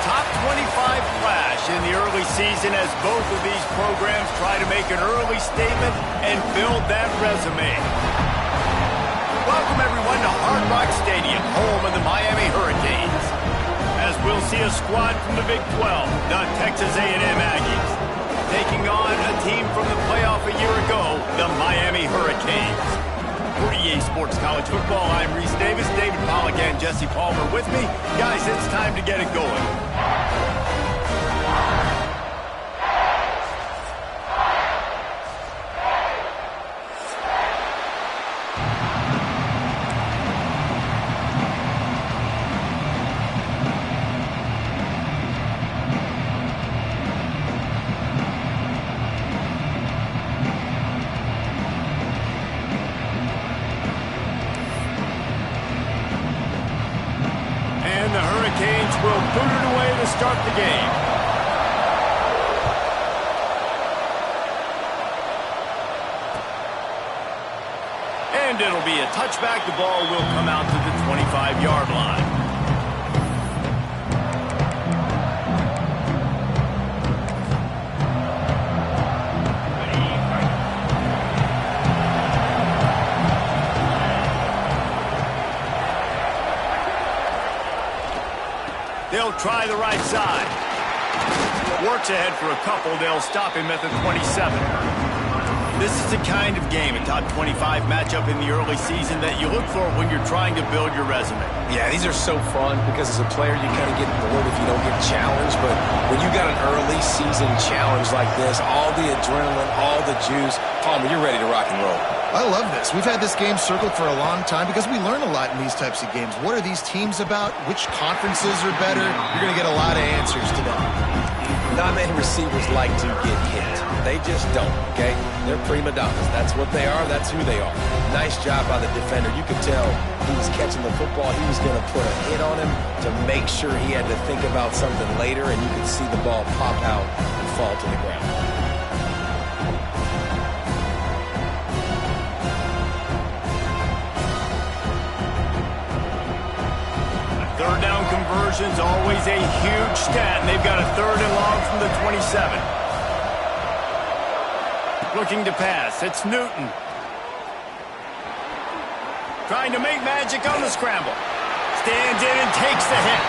top 25 clash in the early season as both of these programs try to make an early statement and build that resume. Welcome, everyone, to Hard Rock Stadium, home of the Miami Hurricanes. As we'll see a squad from the Big 12, the Texas A&M Aggies, taking on a team from the playoff a year ago, the Miami Hurricanes. For EA Sports College Football, I'm Reese Davis, David Pollack, and Jesse Palmer with me. Guys, it's time to get it going. The Hurricanes will boot it away to start the game. And it'll be a touchback. The ball will come out to the 25-yard line. They'll try the right side. Works ahead for a couple. They'll stop him at the 27. This is the kind of game, a top 25 matchup in the early season, that you look for when you're trying to build your resume. Yeah, these are so fun because as a player, you kind of get bored if you don't get challenged. But when you got an early season challenge like this, all the adrenaline, all the juice, Palmer, you're ready to rock and roll. I love this. We've had this game circled for a long time because we learn a lot in these types of games. What are these teams about? Which conferences are better? You're going to get a lot of answers today. Not many receivers like to get hit. They just don't, okay? They're prima donnas. That's what they are. That's who they are. Nice job by the defender. You could tell he was catching the football. He was going to put a hit on him to make sure he had to think about something later, and you could see the ball pop out and fall to the ground. Third down conversion's always a huge stat, and they've got a third and long from the 27. Looking to pass, it's Newton. Trying to make magic on the scramble. Stands in and takes the hit.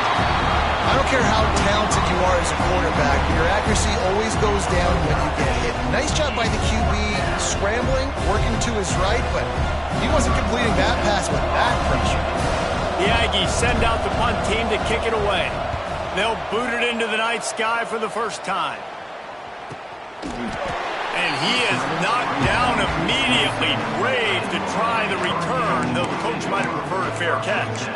I don't care how talented you are as a quarterback, your accuracy always goes down when you get hit. Nice job by the QB scrambling, working to his right, but he wasn't completing that pass with that pressure. The Aggies send out the punt team to kick it away. They'll boot it into the night sky for the first time. And he is knocked down immediately. Brave to try the return, though the coach might have preferred a fair catch.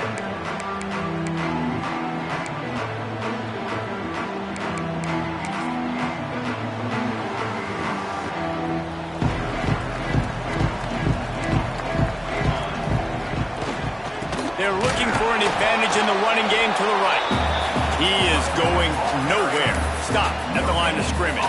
They're looking for an advantage in the running game to the right. He is going nowhere. Stop at the line of scrimmage.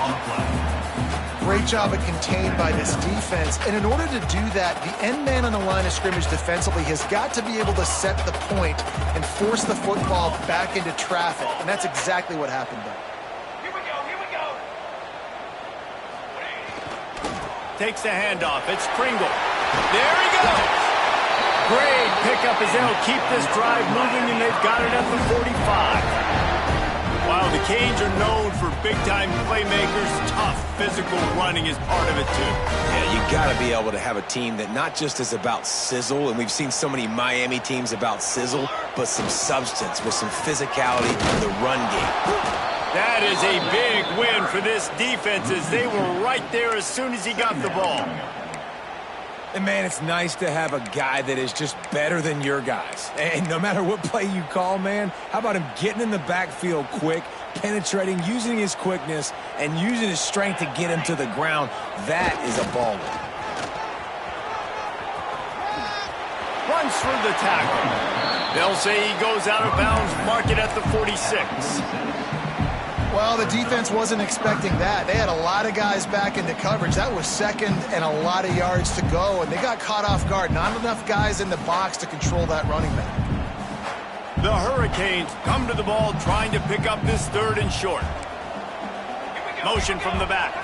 Great job of contained by this defense. And in order to do that, the end man on the line of scrimmage defensively has got to be able to set the point and force the football back into traffic. And that's exactly what happened there. Here we go, here we go. Takes the handoff. It's Pringle. There he goes. Great pickup as they'll keep this drive moving, and they've got it at the 45. While the Canes are known for big-time playmakers, tough physical running is part of it, too. Yeah, you got to be able to have a team that not just is about sizzle, and we've seen so many Miami teams about sizzle, but some substance with some physicality in the run game. That is a big win for this defense as they were right there as soon as he got the ball. And, man, it's nice to have a guy that is just better than your guys. And no matter what play you call, man, how about him getting in the backfield quick, penetrating, using his quickness, and using his strength to get him to the ground? That is a baller. Runs through the tackle. They'll say he goes out of bounds, mark it at the 46. Well, the defense wasn't expecting that. They had a lot of guys back into coverage. That was second and a lot of yards to go, and they got caught off guard. Not enough guys in the box to control that running back. The Hurricanes come to the ball trying to pick up this 3rd and short. Motion from the back.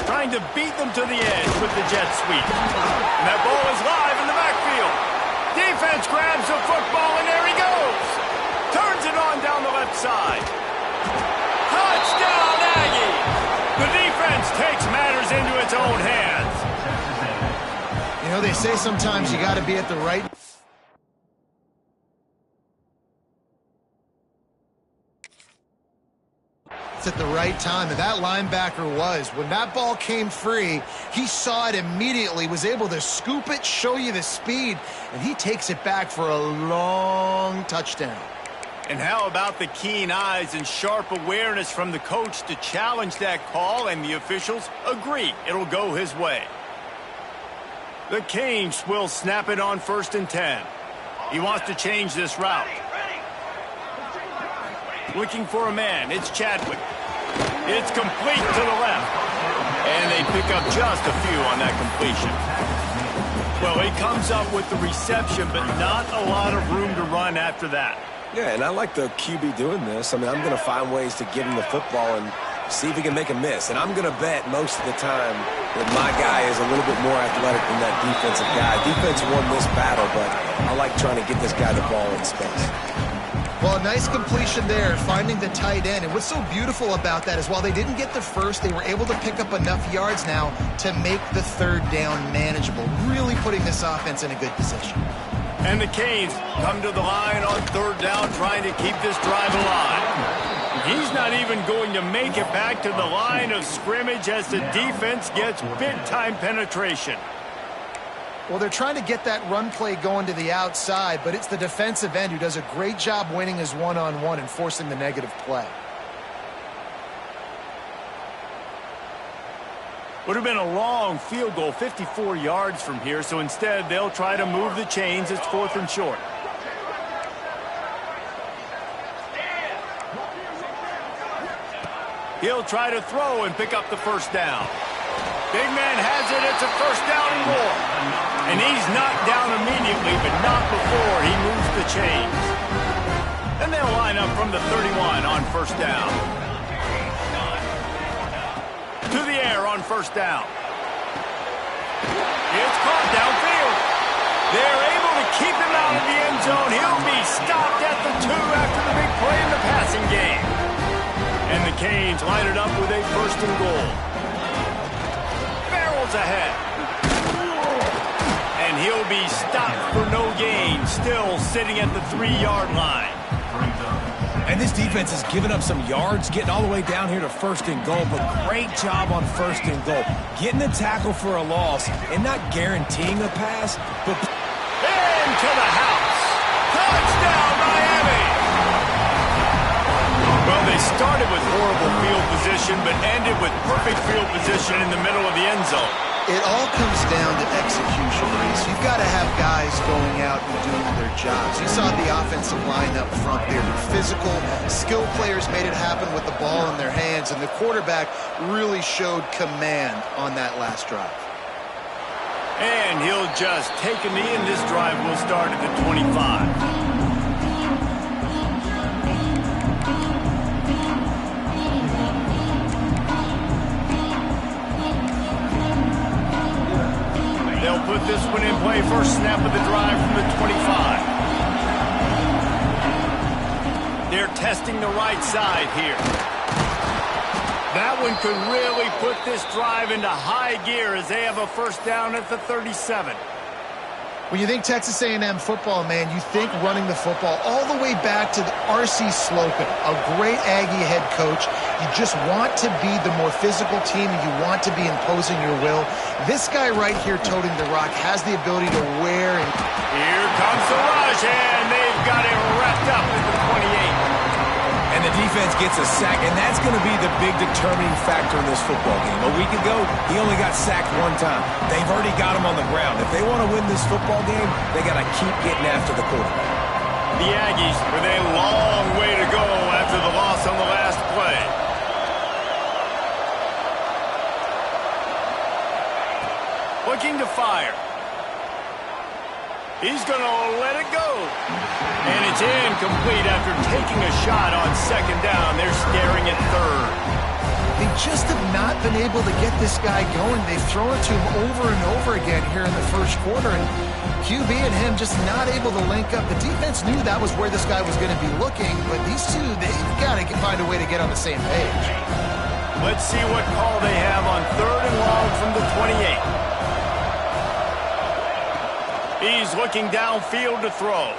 Trying to beat them to the edge with the jet sweep. And that ball is live in the backfield. Defense grabs the football, and there he goes. Turns it on down the left side. Touchdown, Aggie! The defense takes matters into its own hands. You know, they say sometimes you got to be at the right... at the right time, and that linebacker was. When that ball came free, he saw it immediately, was able to scoop it, show you the speed, and he takes it back for a long touchdown. And how about the keen eyes and sharp awareness from the coach to challenge that call, and the officials agree it'll go his way. The Canes will snap it on 1st and 10. He wants to change this route. Looking for a man, it's Chadwick. It's complete to the left. And they pick up just a few on that completion. Well, he comes up with the reception, but not a lot of room to run after that. Yeah, and I like the QB doing this. I mean, I'm going to find ways to give him the football and see if he can make a miss. And I'm going to bet most of the time that my guy is a little bit more athletic than that defensive guy. Defense won this battle, but I like trying to get this guy the ball in space. Well, a nice completion there, finding the tight end. And what's so beautiful about that is while they didn't get the first, they were able to pick up enough yards now to make the 3rd down manageable, really putting this offense in a good position. And the Canes come to the line on 3rd down, trying to keep this drive alive. He's not even going to make it back to the line of scrimmage as the defense gets big-time penetration. Well, they're trying to get that run play going to the outside, but it's the defensive end who does a great job winning his one-on-one and forcing the negative play. Would have been a long field goal, 54 yards from here, so instead they'll try to move the chains. It's 4th and short. He'll try to throw and pick up the 1st down. Big man has it. It's a 1st down and more. And he's knocked down immediately, but not before he moves the chains. And they'll line up from the 31 on 1st down. To the air on 1st down. It's caught downfield. They're able to keep him out of the end zone. He'll be stopped at the 2 after the big play in the passing game. And the Canes line it up with a 1st and goal. Barrels ahead. And he'll be stopped for no gain, still sitting at the 3-yard line. And this defense has given up some yards, getting all the way down here to 1st and goal, but great job on 1st and goal. Getting the tackle for a loss and not guaranteeing a pass, but... Into the house. Touchdown, Miami! Well, they started with horrible field position, but ended with perfect field position in the middle of the end zone. It all comes down to execution, Reese. You've got to have guys going out and doing their jobs. You saw the offensive line up front there. They're physical, skilled players made it happen with the ball in their hands, and the quarterback really showed command on that last drive. And he'll just take a knee, and this drive will start at the 25. They'll put this one in play. First snap of the drive from the 25. They're testing the right side here. That one could really put this drive into high gear as they have a 1st down at the 37. When you think Texas A&M football, man, you think running the football all the way back to the R.C. Slocum, a great Aggie head coach. You just want to be the more physical team, and you want to be imposing your will. This guy right here toting the rock has the ability to wear. And here comes the rush, and they've got it wrapped up at the 28. And the defense gets a sack, and that's going to be the big determining factor in this football game. A week ago, he only got sacked 1 time. They've already got him on the ground. If they want to win this football game, they got to keep getting after the quarterback. The Aggies with a long way to go after the loss on the last play. Looking to fire. He's going to let it go. And it's incomplete after taking a shot on second down. They're staring at third. They just have not been able to get this guy going. They've thrown it to him over and over again here in the first quarter, and QB and him just not able to link up. The defense knew that was where this guy was going to be looking, but these two, they've got to find a way to get on the same page. Let's see what call they have on third and long from the 28. He's looking downfield to throw.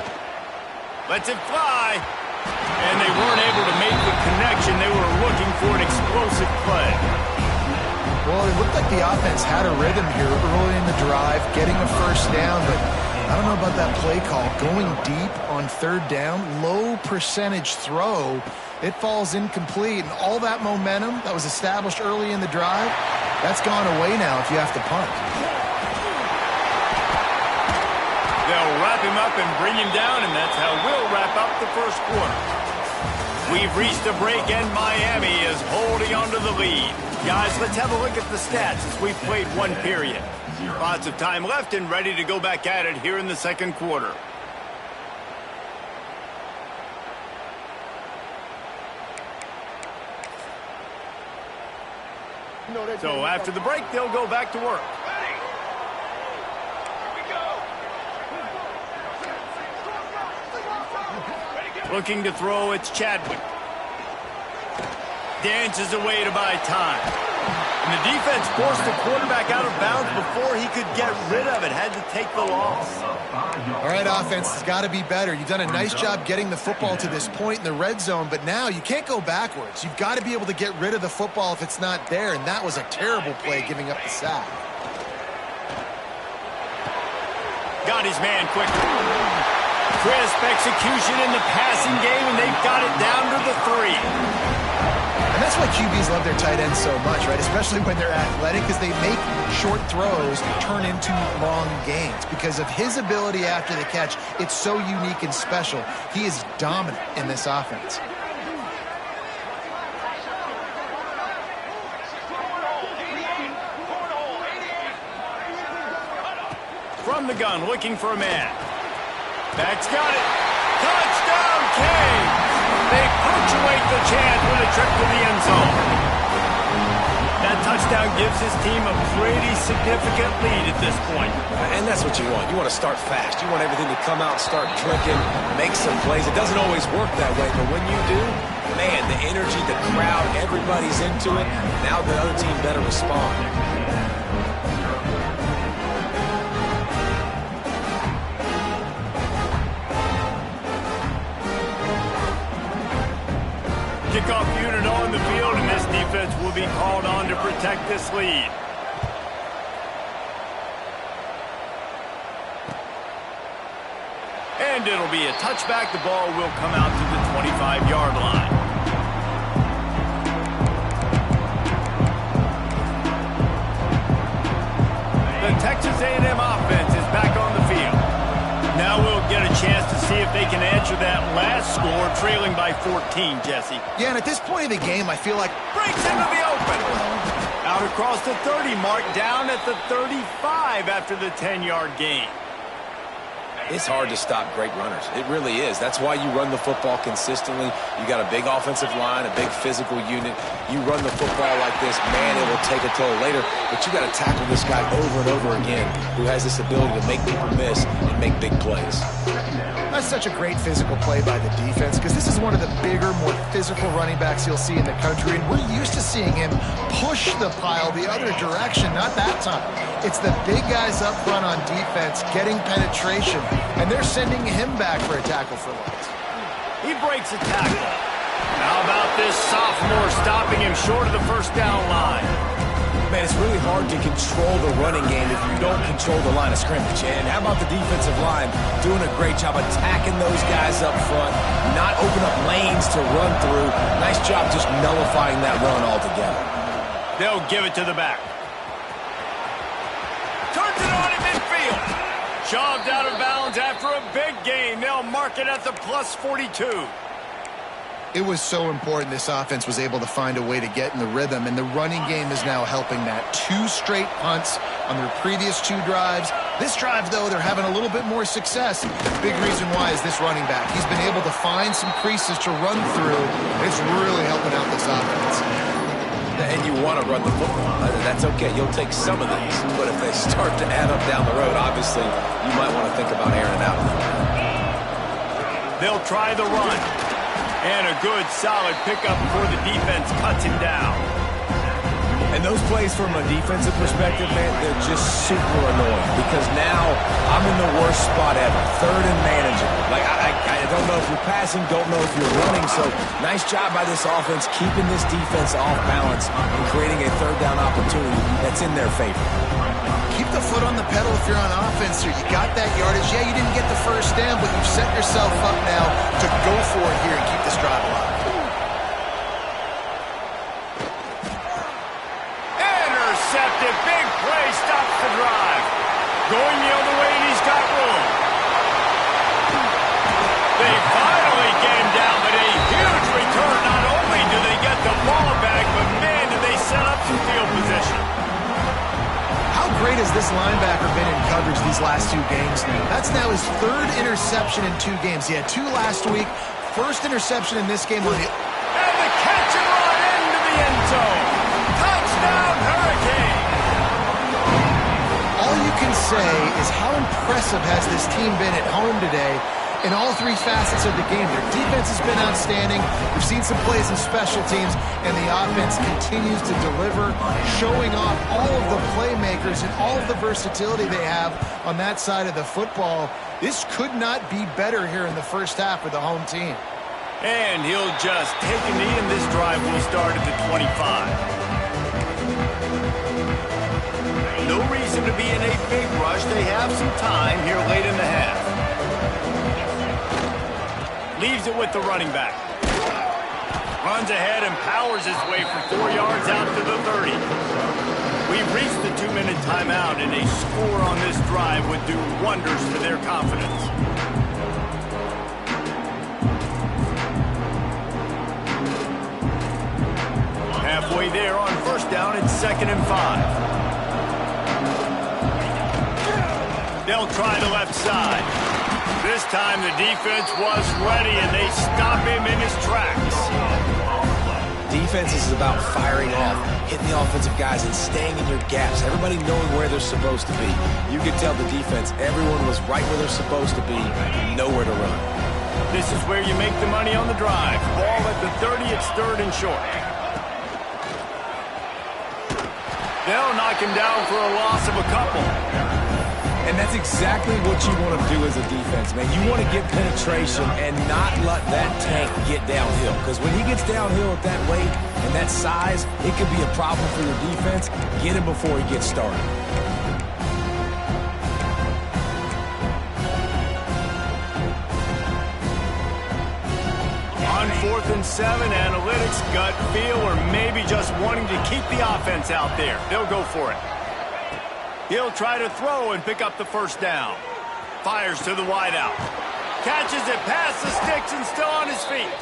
Lets it fly. And they weren't able to make the connection. They were looking for an explosive play. Well, it looked like the offense had a rhythm here early in the drive, getting a first down, but I don't know about that play call. Going deep on third down, low percentage throw, it falls incomplete, and all that momentum that was established early in the drive, that's gone away now if you have to punt. They'll wrap him up and bring him down, and that's how we'll wrap up the first quarter. We've reached a break, and Miami is holding on to the lead. Guys, let's have a look at the stats as we've played one period. Lots of time left and ready to go back at it here in the second quarter. So after the break, they'll go back to work. Looking to throw, it's Chadwick. Dances away to buy time. And the defense forced the quarterback out of bounds before he could get rid of it. Had to take the loss. All right, offense has got to be better. You've done a nice job getting the football to this point in the red zone, but now you can't go backwards. You've got to be able to get rid of the football if it's not there, and that was a terrible play giving up the sack. Got his man quickly. Crisp execution in the passing game, and they've got it down to the 3. And that's why QBs love their tight ends so much, right? Especially when they're athletic, because they make short throws turn into long gains. Because of his ability after the catch, it's so unique and special. He is dominant in this offense. From the gun, looking for a man. Back's got it. Touchdown, Canes! They punctuate the chance with a trip to the end zone. That touchdown gives his team a pretty significant lead at this point. And that's what you want. You want to start fast. You want everything to come out, start clicking, make some plays. It doesn't always work that way, but when you do, man, the energy, the crowd, everybody's into it. Now the other team better respond. Kickoff unit on the field, and this defense will be called on to protect this lead. And it'll be a touchback. The ball will come out to the 25-yard line. The Texas A&M offense is back on the field. Now we'll get a chance to see if they can answer that last score, trailing by 14, Jesse. Yeah, and at this point of the game, I feel like breaks into the open. Out across the 30 mark, down at the 35 after the 10-yard gain. It's hard to stop great runners. It really is. That's why you run the football consistently. You got a big offensive line, a big physical unit. You run the football like this, man, it will take a toll later. But you got to tackle this guy over and over again who has this ability to make people miss and make big plays. That's such a great physical play by the defense, because this is one of the bigger, more physical running backs you'll see in the country, and we're used to seeing him push the pile the other direction. Not that time. It's the big guys up front on defense getting penetration, and they're sending him back for a tackle for loss. He breaks a tackle. How about this sophomore stopping him short of the first down line? Man, it's really hard to control the running game if you don't control the line of scrimmage. And how about the defensive line doing a great job attacking those guys up front, not open up lanes to run through. Nice job just nullifying that run altogether. They'll give it to the back. Turns it on in midfield. Shoved out of bounds after a big gain. They'll mark it at the plus 42. It was so important this offense was able to find a way to get in the rhythm, and the running game is now helping that. 2 straight punts on their previous 2 drives. This drive, though, they're having a little bit more success. Big reason why is this running back. He's been able to find some creases to run through. It's really helping out this offense. And you want to run the football. That's okay. You'll take some of these. But if they start to add up down the road, obviously, you might want to think about airing it out a little bit. They'll try the run. And a good, solid pickup before the defense cuts him down. And those plays from a defensive perspective, man, they're just super annoying because now I'm in the worst spot ever, third and manageable. Like, I don't know if you're passing, don't know if you're running, so nice job by this offense keeping this defense off balance and creating a third down opportunity that's in their favor. Keep the foot on the pedal if you're on offense here. You got that yardage. Yeah, you didn't get the first down, but you've set yourself up now to go for it here and keep this drive alive. Big play stops the drive. Going the other way, and he's got room. They finally get him down, but a huge return. Not only do they get the ball back, but man, do they set up some field position. How great has this linebacker been in coverage these last two games now? That's now his third interception in 2 games. He had 2 last week. First interception in this game on the... And the catch and run into the end zone. Touchdown, Hurricane. All you can say is how impressive has this team been at home today in all 3 facets of the game. Their defense has been outstanding. We've seen some plays in special teams, and the offense continues to deliver, showing off all of the playmakers and all of the versatility they have on that side of the football. This could not be better here in the first half for the home team. And he'll just take a knee, and this drive will start at the 25. No reason to be in a big rush. They have some time here late in the half. Leaves it with the running back. Runs ahead and powers his way for 4 yards out to the 30. We've reached the 2-minute timeout, and a score on this drive would do wonders for their confidence. Halfway there on first down, it's 2nd and 5. They'll try the left side. This time the defense was ready, and they stop him in his tracks. Defense is about firing off, hitting the offensive guys, and staying in your gaps. Everybody knowing where they're supposed to be. You could tell the defense, everyone was right where they're supposed to be, nowhere to run. This is where you make the money on the drive. Ball at the 30, it's 3rd and short. They'll knock him down for a loss of a couple. And that's exactly what you want to do as a defense, man. You want to get penetration and not let that tank get downhill. Because when he gets downhill at that weight and that size, it could be a problem for your defense. Get him before he gets started. On 4th and 7, analytics, gut feel, or maybe just wanting to keep the offense out there. They'll go for it. He'll try to throw and pick up the first down. Fires to the wideout. Catches it past the sticks and still on his feet.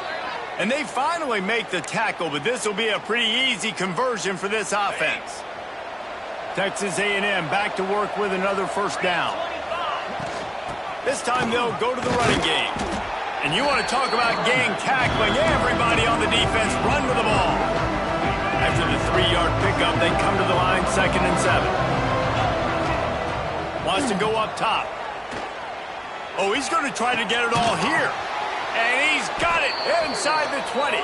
And they finally make the tackle, but this will be a pretty easy conversion for this offense. Texas A&M back to work with another first down. This time they'll go to the running game. And you want to talk about gang tackling. Everybody on the defense run with the ball. After the 3-yard pickup, they come to the line, 2nd and 7. Wants to go up top. Oh, he's going to try to get it all here. And he's got it inside the 20.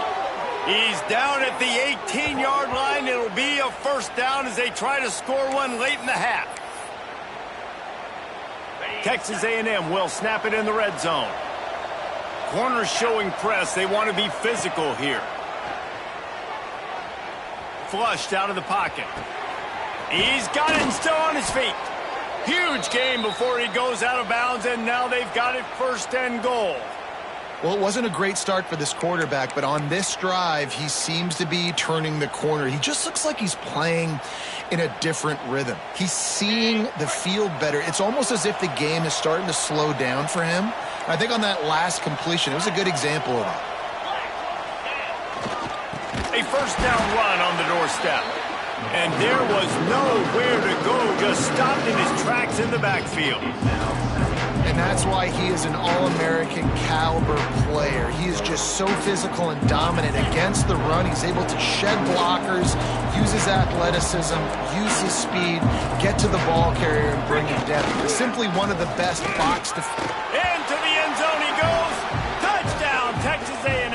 He's down at the 18-yard line. It'll be a first down as they try to score one late in the half. Texas A&M will snap it in the red zone. Corners showing press. They want to be physical here. Flushed out of the pocket. He's got it and still on his feet. Huge game before he goes out of bounds, and now they've got it 1st and goal. Well, it wasn't a great start for this quarterback, but on this drive, he seems to be turning the corner. He just looks like he's playing in a different rhythm. He's seeing the field better. It's almost as if the game is starting to slow down for him. I think on that last completion, it was a good example of that. A first down run on the doorstep. And there was nowhere to go, just stopped in his tracks in the backfield. And that's why he is an All-American caliber player. He is just so physical and dominant against the run. He's able to shed blockers, use his athleticism, use his speed, get to the ball carrier and bring him down. He's simply one of the best box defenders. Into the end zone he goes. Touchdown, Texas A&M.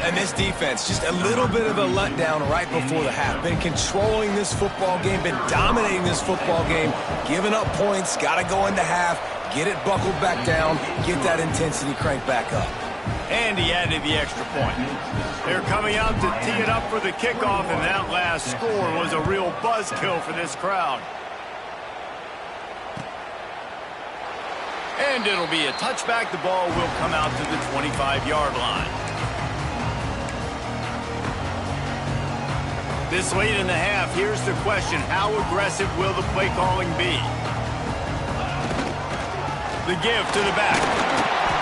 And this defense, just a little bit of a letdown right before the half. Been controlling this football game, been dominating this football game, giving up points, got to go into half, get it buckled back down, get that intensity cranked back up. And he added the extra point. They're coming out to tee it up for the kickoff, and that last score was a real buzzkill for this crowd. And it'll be a touchback. The ball will come out to the 25-yard line. This late in the half, here's the question. How aggressive will the play calling be? The give to the back.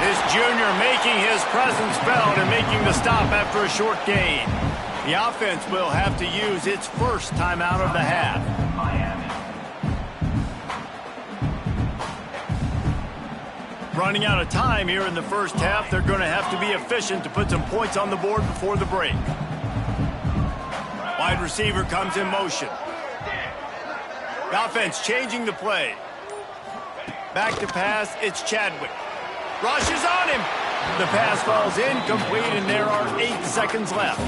This junior making his presence felt and making the stop after a short gain. The offense will have to use its first timeout of the half. Running out of time here in the first half, they're going to have to be efficient to put some points on the board before the break. Wide receiver comes in motion. The offense changing the play. Back to pass, it's Chadwick. Rushes on him. The pass falls incomplete, and there are 8 seconds left.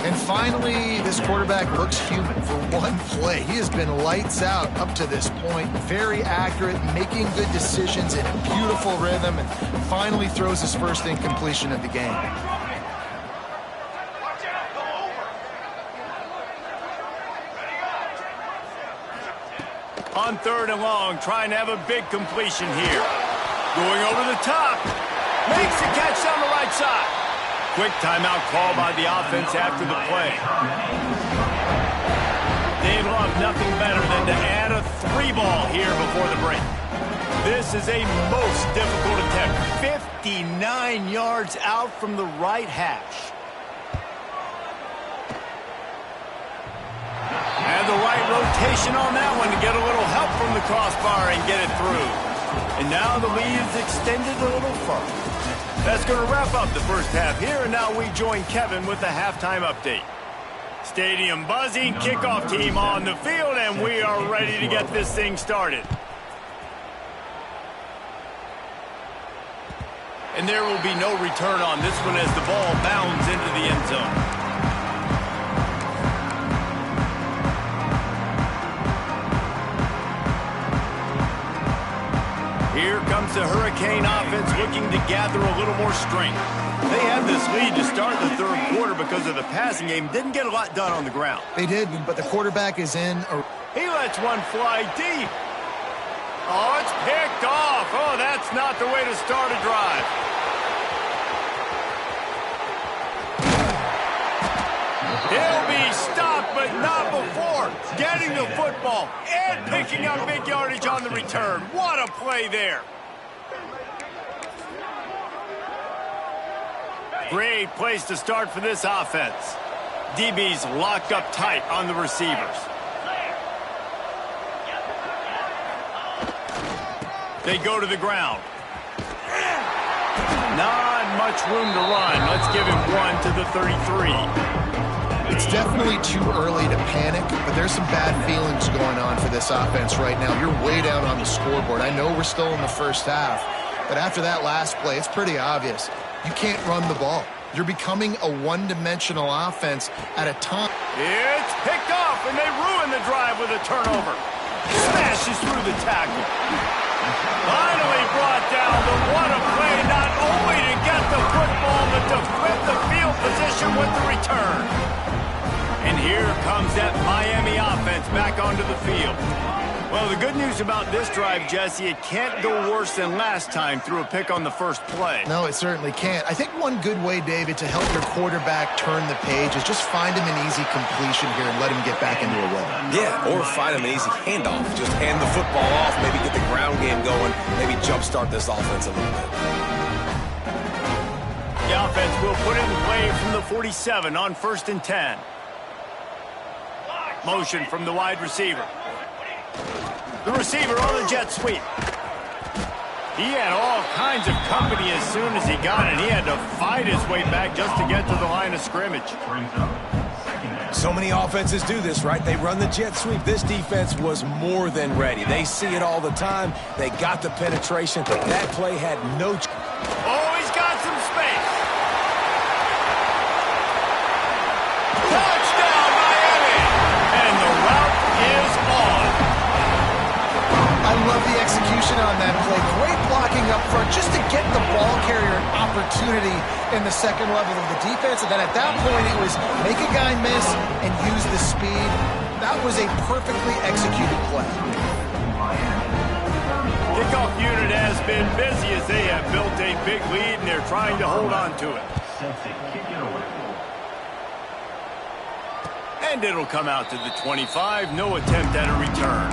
And finally, this quarterback looks human for one play. He has been lights out up to this point. Very accurate, making good decisions in a beautiful rhythm, and finally throws his first incompletion of the game. On 3rd and long, trying to have a big completion here. Going over the top. Makes the catch down the right side. Quick timeout call by the offense after the play. They'd love nothing better than to add a 3-ball here before the break. This is a most difficult attempt. 59 yards out from the right hash. And the right rotation on that one to get a little help from the crossbar and get it through. And now the lead is extended a little further. That's going to wrap up the first half here, and now we join Kevin with the halftime update. Stadium buzzing, kickoff team on the field, and we are ready to get this thing started. And there will be no return on this one as the ball bounds into the end zone. Here comes the Hurricane offense looking to gather a little more strength. They had this lead to start the 3rd quarter because of the passing game. Didn't get a lot done on the ground. They did, but the quarterback is in. He lets one fly deep. Oh, it's picked off. Oh, that's not the way to start a drive. He'll be stopped, but not before getting the football and picking up big yardage on the return. What a play there. Great place to start for this offense. DB's locked up tight on the receivers. They go to the ground. Not much room to run. Let's give him 1 to the 33. It's definitely too early to panic, but there's some bad feelings going on for this offense right now. You're way down on the scoreboard. I know we're still in the first half, but after that last play, it's pretty obvious. You can't run the ball. You're becoming a one-dimensional offense at a time. It's picked off, and they ruin the drive with a turnover. Smashes through the tackle. Finally brought down, but what a play, not only to get the football, but to flip the field position with the return. And here comes that Miami offense back onto the field. Well, the good news about this drive, Jesse, it can't go worse than last time through a pick on the first play. No, it certainly can't. I think one good way, David, to help your quarterback turn the page is just find him an easy completion here and let him get back into a rhythm. Yeah, or find him an easy handoff. Just hand the football off, maybe get the ground game going, maybe jumpstart this offense a little bit. The offense will put it in play from the 47 on 1st and 10. Motion from the wide receiver. The receiver on the jet sweep. He had all kinds of company as soon as he got it. He had to fight his way back just to get to the line of scrimmage. So many offenses do this, right? They run the jet sweep. This defense was more than ready. They see it all the time. They got the penetration. That play had no... Oh, he's got some space. Touchdown, Miami! And the route is on. I love the execution on that play. Great blocking up front just to get the ball carrier an opportunity in the second level of the defense. And then at that point, it was make a guy miss and use the speed. That was a perfectly executed play. Kickoff unit has been busy as they have built a big lead and they're trying to hold on to it. And it'll come out to the 25. No attempt at a return.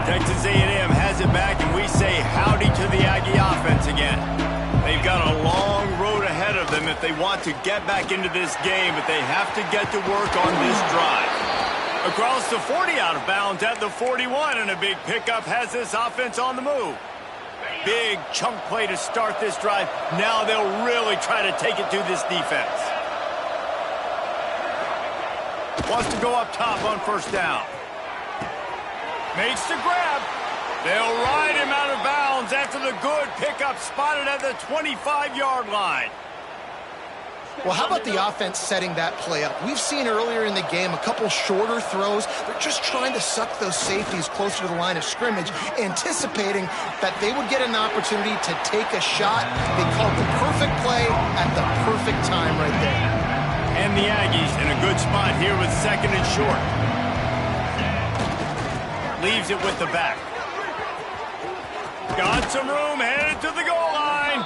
Texas A&M has it back, and we say howdy to the Aggie offense again. They've got a long road ahead of them if they want to get back into this game, but they have to get to work on this drive. Across the 40 out of bounds at the 41, and a big pickup has this offense on the move. Big chunk play to start this drive. Now they'll really try to take it to this defense. Wants to go up top on first down. Makes the grab. They'll ride him out of bounds after the good pickup spotted at the 25-yard line. Well, how about the offense setting that play up? We've seen earlier in the game a couple shorter throws. They're just trying to suck those safeties closer to the line of scrimmage, anticipating that they would get an opportunity to take a shot. They called the perfect play at the perfect time right there. And the Aggies in a good spot here with second and short. Leaves it with the back. Got some room, headed to the goal line.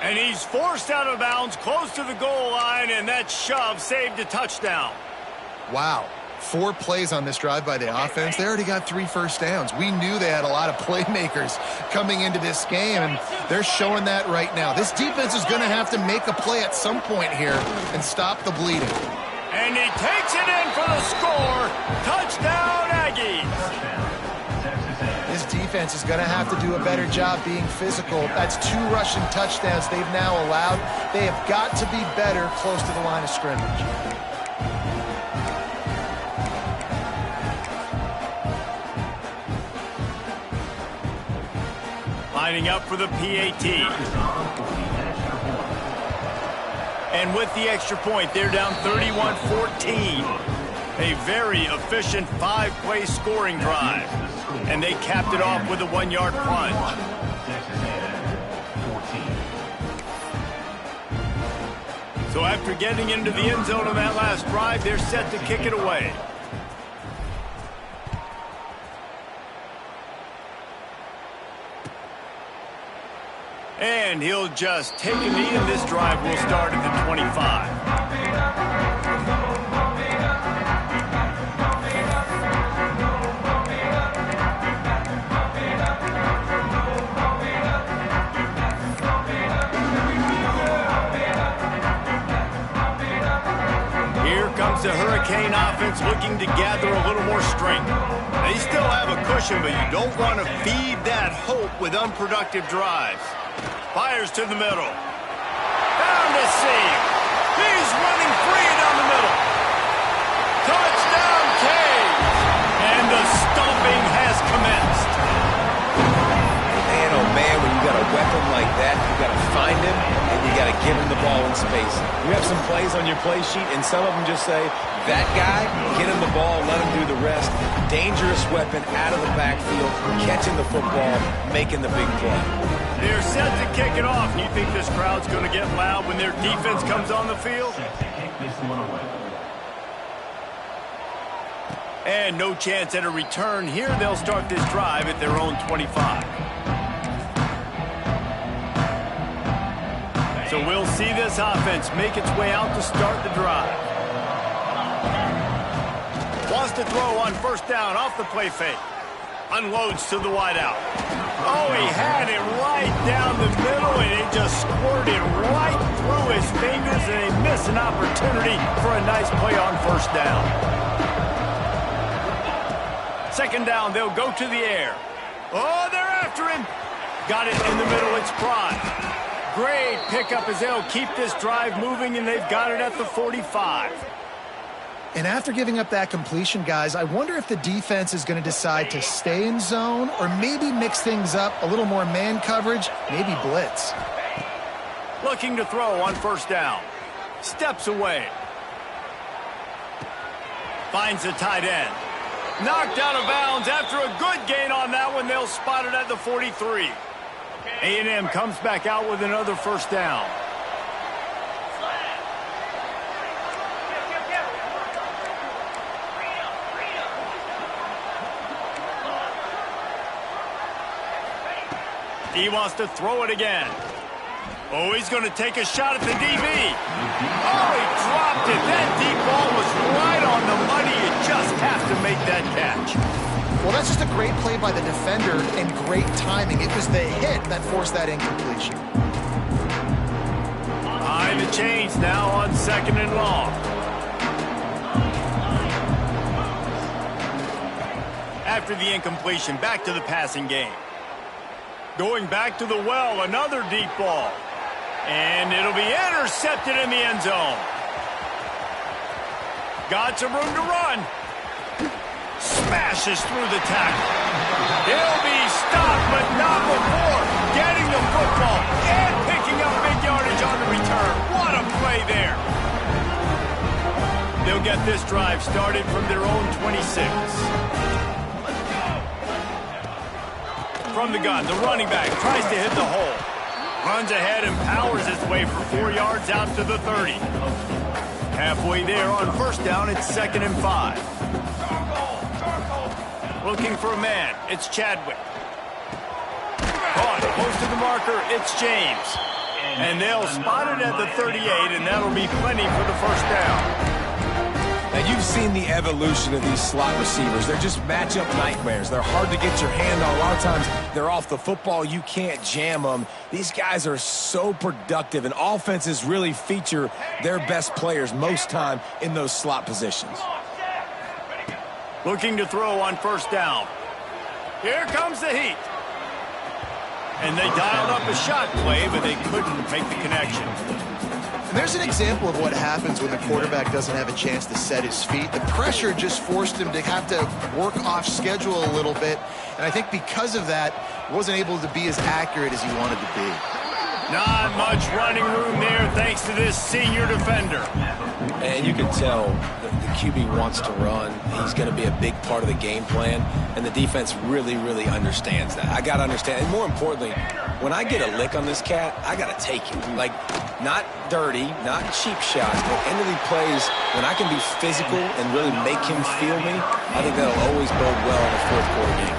And he's forced out of bounds close to the goal line, and that shove saved a touchdown. Wow. 4 plays on this drive by the offense. They already got 3 first downs. We knew they had a lot of playmakers coming into this game, and they're showing that right now. This defense is going to have to make a play at some point here and stop the bleeding. And he takes it in for the score. Touchdown, Aggies. This defense is going to have to do a better job being physical. That's 2 rushing touchdowns they've now allowed. They have got to be better close to the line of scrimmage. Lining up for the PAT. And with the extra point, they're down 31-14. A very efficient 5-play scoring drive. And they capped it off with a 1-yard plunge. So after getting into the end zone on that last drive, they're set to kick it away. And he'll just take a knee, and this drive will start at the 25. Here comes the Hurricane offense looking to gather a little more strength. They still have a cushion, but you don't want to feed that hope with unproductive drives. Fires to the middle. Found a seam. He's running free down the middle. Touchdown, Canes. And the stomping has commenced. Man, oh man, when you got a weapon like that, you got to find him and you got to give him the ball in space. You have some plays on your play sheet, and some of them just say, that guy, get him the ball, let him do the rest. Dangerous weapon out of the backfield, catching the football, making the big play. They're set to kick it off. You think this crowd's going to get loud when their defense comes on the field? And no chance at a return here. They'll start this drive at their own 25. So we'll see this offense make its way out to start the drive. Wants to throw on first down off the play fake. Unloads to the wideout. Oh, he had it right down the middle, and it just squirted right through his fingers, and they missed an opportunity for a nice play on first down. Second down, they'll go to the air. Oh, they're after him. Got it in the middle, it's Prime. Great pickup as they'll keep this drive moving, and they've got it at the 45. And after giving up that completion, guys, I wonder if the defense is going to decide to stay in zone or maybe mix things up, a little more man coverage, maybe blitz. Looking to throw on first down. Steps away. Finds the tight end. Knocked out of bounds after a good gain on that one. They'll spot it at the 43. A&M comes back out with another first down. He wants to throw it again. Oh, he's going to take a shot at the DB. Oh, he dropped it. That deep ball was right on the money. You just have to make that catch. Well, that's just a great play by the defender and great timing. It was the hit that forced that incompletion. Behind the chains now on second and long. After the incompletion, back to the passing game. Going back to the well, another deep ball. And it'll be intercepted in the end zone. Got some room to run. Smashes through the tackle. He'll be stopped, but not before getting the football and picking up big yardage on the return. What a play there. They'll get this drive started from their own 26. From the gun, the running back tries to hit the hole. Runs ahead and powers his way for 4 yards out to the 30. Halfway there on first down, it's 2nd and 5. Looking for a man, it's Chadwick. Caught close to the marker, it's James. And they'll spot it at the 38, and that'll be plenty for the first down. Now, you've seen the evolution of these slot receivers. They're just matchup nightmares. They're hard to get your hand on. A lot of times, they're off the football. You can't jam them. These guys are so productive, and offenses really feature their best players most time in those slot positions. Looking to throw on first down. Here comes the heat. And they dialed up a shot play, but they couldn't make the connection. And there's an example of what happens when the quarterback doesn't have a chance to set his feet. The pressure just forced him to have to work off schedule a little bit. And I think because of that, wasn't able to be as accurate as he wanted to be. Not much running room there thanks to this senior defender. And you can tell the QB wants to run. He's going to be a big part of the game plan. And the defense really, really understands that. I got to understand. And more importantly, when I get a lick on this cat, I got to take it. Like, not dirty, not cheap shots, but end of the plays, when I can be physical and really make him feel me, I think that'll always bode well in the fourth quarter game.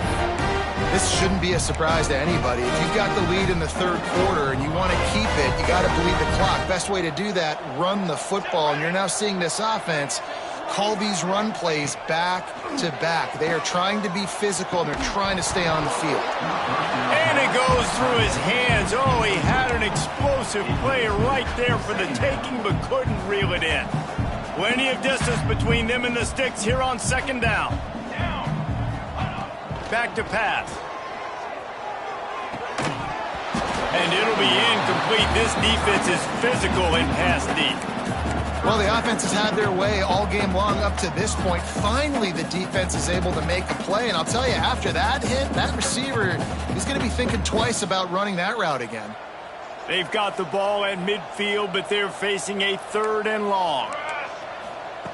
This shouldn't be a surprise to anybody. If you've got the lead in the third quarter and you want to keep it, you got to bleed the clock. Best way to do that, run the football. And you're now seeing this offense call these run plays back to back. They are trying to be physical, and they're trying to stay on the field. And it goes through his hands. Oh, he had an explosive play right there for the taking, but couldn't reel it in. Plenty of distance between them and the sticks here on second down. Back to pass. And it'll be incomplete. This defense is physical in pass deep. Well, the offense has had their way all game long up to this point. Finally, the defense is able to make a play. And I'll tell you, after that hit, that receiver is going to be thinking twice about running that route again. They've got the ball at midfield, but they're facing a 3rd and long.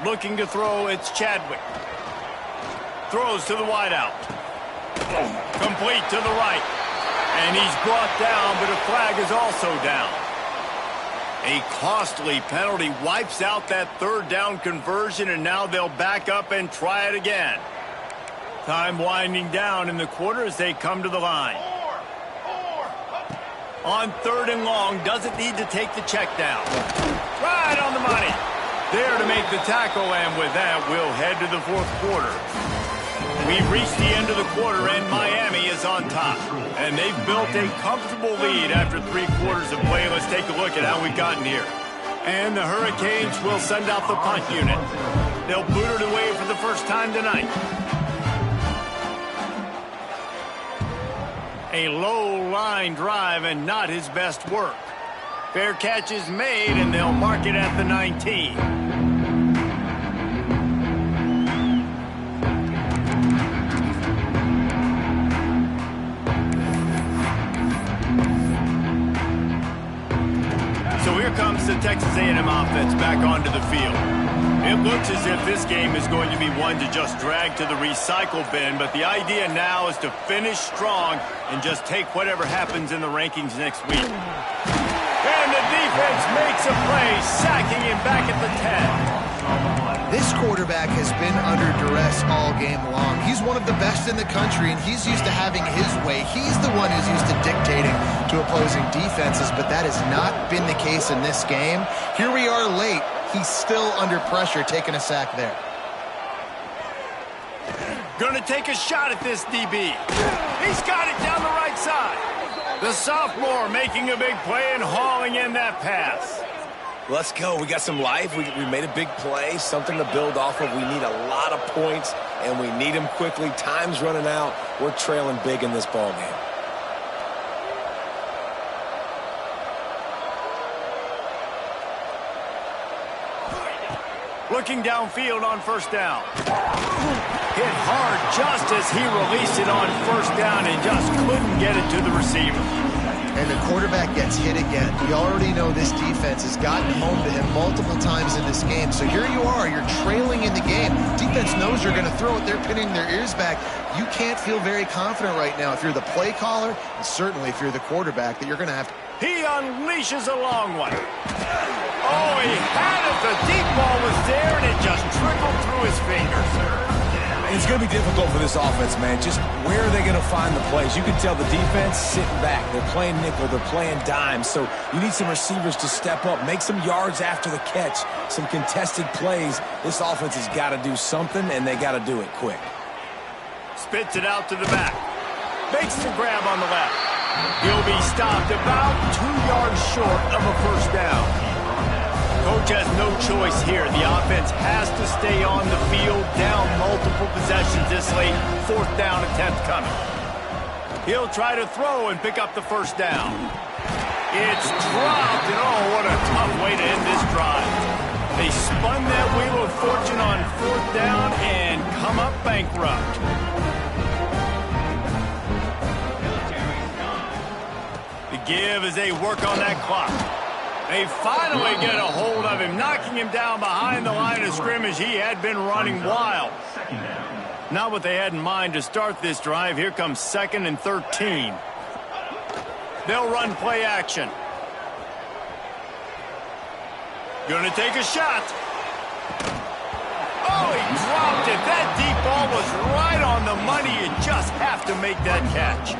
Looking to throw, it's Chadwick. Throws to the wideout. Complete to the right. And he's brought down, but a flag is also down. A costly penalty wipes out that 3rd down conversion, and now they'll back up and try it again. Time winding down in the quarter as they come to the line. On 3rd and long, doesn't need to take the check down. Right on the money. There to make the tackle, and with that, we'll head to the fourth quarter. We've reached the end of the quarter, and Miami is on top. And they've built a comfortable lead after 3 quarters of play. Let's take a look at how we've gotten here. And the Hurricanes will send out the punt unit. They'll boot it away for the first time tonight. A low line drive and not his best work. Fair catch is made, and they'll mark it at the 19. So here comes the Texas A&M offense back onto the field. It looks as if this game is going to be one to just drag to the recycle bin, but the idea now is to finish strong and just take whatever happens in the rankings next week. And the defense makes a play, sacking him back at the 10. This quarterback has been under duress all game long. He's one of the best in the country, and he's used to having his way. He's the one who's used to dictating to opposing defenses, but that has not been the case in this game. Here we are late. He's still under pressure, taking a sack there. Gonna take a shot at this DB. He's got it down the right side. The sophomore making a big play and hauling in that pass. Let's go. We got some life. We made a big play, something to build off of. We need a lot of points, and we need them quickly. Time's running out. We're trailing big in this ball game. Looking downfield on first down. Hit hard just as he released it on first down and just couldn't get it to the receiver. And the quarterback gets hit again. We already know this defense has gotten home to him multiple times in this game. So here you are, you're trailing in the game. Defense knows you're going to throw it. They're pinning their ears back. You can't feel very confident right now if you're the play caller, and certainly if you're the quarterback, that you're going to have to. He unleashes a long one. Oh, he had it. The deep ball was there, and it just trickled through his fingers. It's going to be difficult for this offense, man. Just where are they going to find the plays? You can tell the defense sitting back. They're playing nickel. They're playing dime. So you need some receivers to step up, make some yards after the catch, some contested plays. This offense has got to do something, and they got to do it quick. Spits it out to the back. Makes the grab on the left. He'll be stopped about 2 yards short of a first down. Coach has no choice here. The offense has to stay on the field, down multiple possessions this late. 4th down attempt coming. He'll try to throw and pick up the first down. It's dropped, and oh, what a tough way to end this drive. They spun that wheel of fortune on 4th down and come up bankrupt. The give as they work on that clock. They finally get a hold of him, knocking him down behind the line of scrimmage. He had been running wild. Not what they had in mind to start this drive. Here comes 2nd and 13. They'll run play action. Gonna take a shot. Oh, he dropped it. That deep ball was right on the money. You just have to make that catch.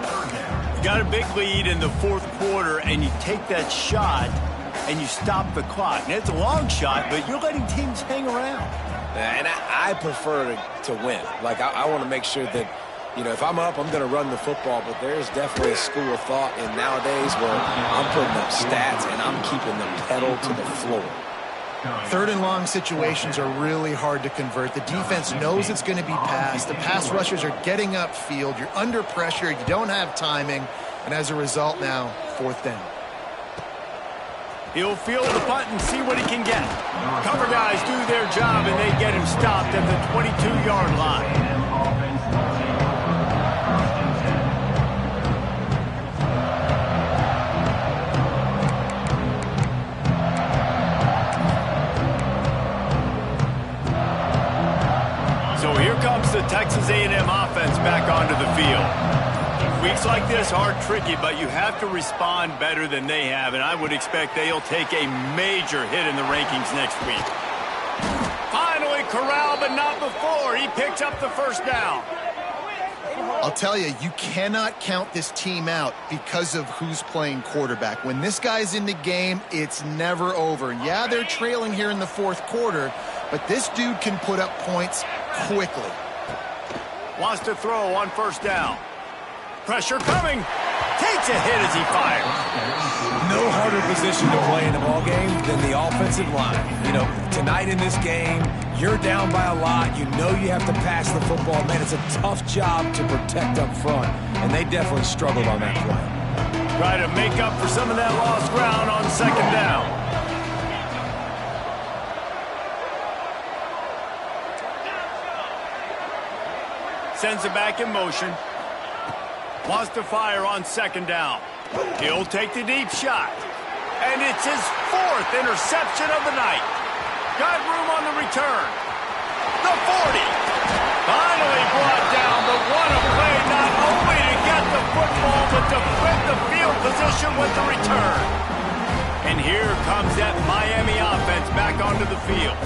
You got a big lead in the 4th quarter, and you take that shot, and you stop the clock. And it's a long shot, but you're letting teams hang around. And I prefer to win. Like, I want to make sure that, you know, if I'm up, I'm going to run the football. But there's definitely a school of thought in nowadays where I'm putting up stats and I'm keeping the pedal to the floor. 3rd and long situations are really hard to convert. The defense knows it's going to be passed. The pass rushers are getting upfield. You're under pressure. You don't have timing. And as a result now, 4th down. He'll field the punt and see what he can get. Cover guys do their job, and they get him stopped at the 22-yard line. So here comes the Texas A&M offense back onto the field. Weeks like this are tricky, but you have to respond better than they have, and I would expect they'll take a major hit in the rankings next week. Finally corralled, but not before. He picks up the first down. I'll tell you, you cannot count this team out because of who's playing quarterback. When this guy's in the game, it's never over. Yeah, they're trailing here in the 4th quarter, but this dude can put up points quickly. Wants to throw on first down. Pressure coming. Takes a hit as he fires. No harder position to play in the ball game than the offensive line. You know, tonight in this game, you're down by a lot. You know you have to pass the football. Man, it's a tough job to protect up front, and they definitely struggled on that play. Try to make up for some of that lost ground on second down. Sends it back in motion. Wants to fire on second down. He'll take the deep shot. And it's his 4th interception of the night. Got room on the return. The 40. Finally brought down, but what a play, not only to get the football, but to flip the field position with the return. And here comes that Miami offense back onto the field.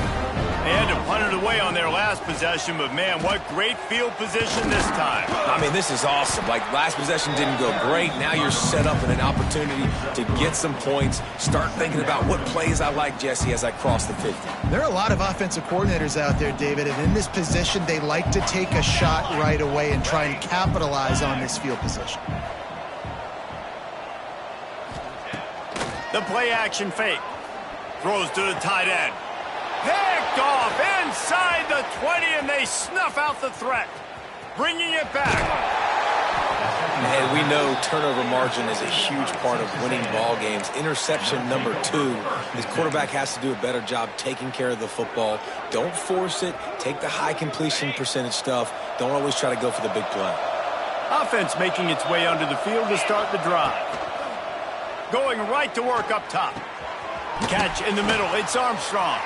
They had to punt it away on their last possession, but man, what great field position this time. I mean, this is awesome. Like, last possession didn't go great. Now you're set up in an opportunity to get some points. Start thinking about what plays I like, Jesse, as I cross the 50. There are a lot of offensive coordinators out there, David, and in this position, they like to take a shot right away and try and capitalize on this field position. The play action fake. Throws to the tight end. Picked off inside the 20, and they snuff out the threat. Bringing it back. And we know turnover margin is a huge part of winning ball games. Interception number 2. His quarterback has to do a better job taking care of the football. Don't force it. Take the high completion percentage stuff. Don't always try to go for the big play. Offense making its way onto the field to start the drive. Going right to work up top. Catch in the middle. It's Armstrong.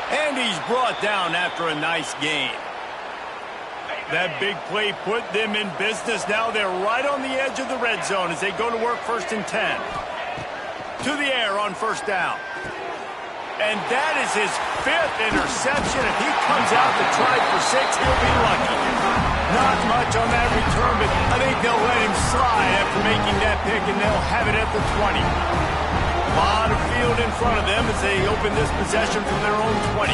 And he's brought down after a nice gain. That big play put them in business. Now they're right on the edge of the red zone as they go to work 1st and 10. To the air on first down. And that is his 5th interception. If he comes out to try for 6, he'll be lucky. Not much on that return, but I think they'll let him slide after making that pick, and they'll have it at the 20. A lot of field in front of them as they open this possession from their own 20.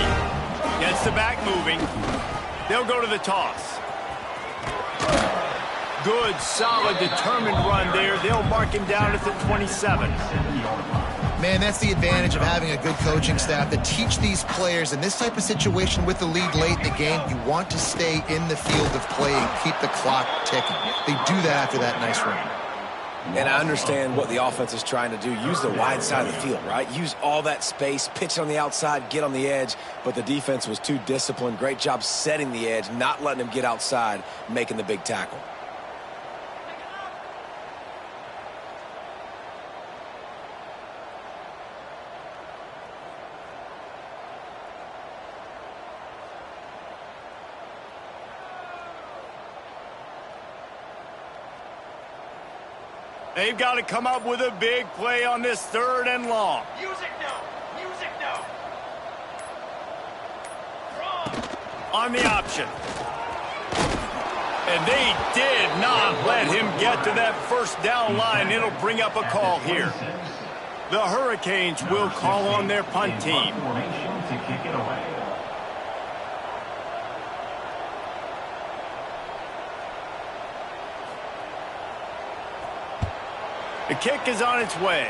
Gets the back moving. They'll go to the toss. Good, solid, determined run there. They'll mark him down at the 27. Man, that's the advantage of having a good coaching staff that teach these players in this type of situation with the lead late in the game. You want to stay in the field of play and keep the clock ticking. They do that after that nice run. And I understand what the offense is trying to do. Use the wide side of the field, right? Use all that space, pitch on the outside, get on the edge. But the defense was too disciplined. Great job setting the edge, not letting him get outside, making the big tackle. They've got to come up with a big play on this 3rd and long. Music now! Music now! On the option. And they did not let him get to that first down line. It'll bring up a call here. The Hurricanes will call on their punt team. The kick is on its way.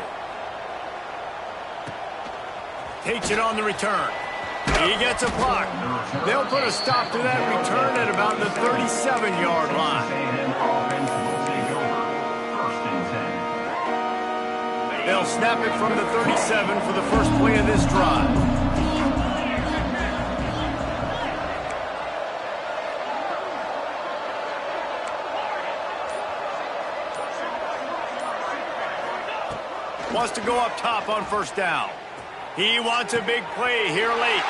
Takes it on the return. He gets a block. They'll put a stop to that return at about the 37-yard line. They'll snap it from the 37 for the first play of this drive. Wants to go up top on first down. He wants a big play here late.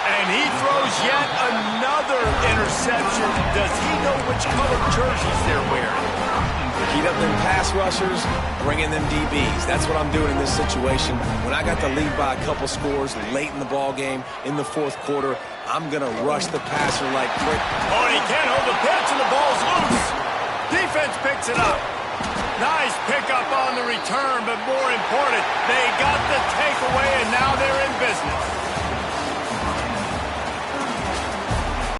And he throws yet another interception. Does he know which colored jerseys they're wearing? Heat up them pass rushers, bring in them DBs. That's what I'm doing in this situation. When I got the lead by a couple scores late in the ball game, in the 4th quarter, I'm going to rush the passer like quick. Oh, and he can't hold the pitch, and the ball's loose. Defense picks it up. Nice pickup on the return, but more important, they got the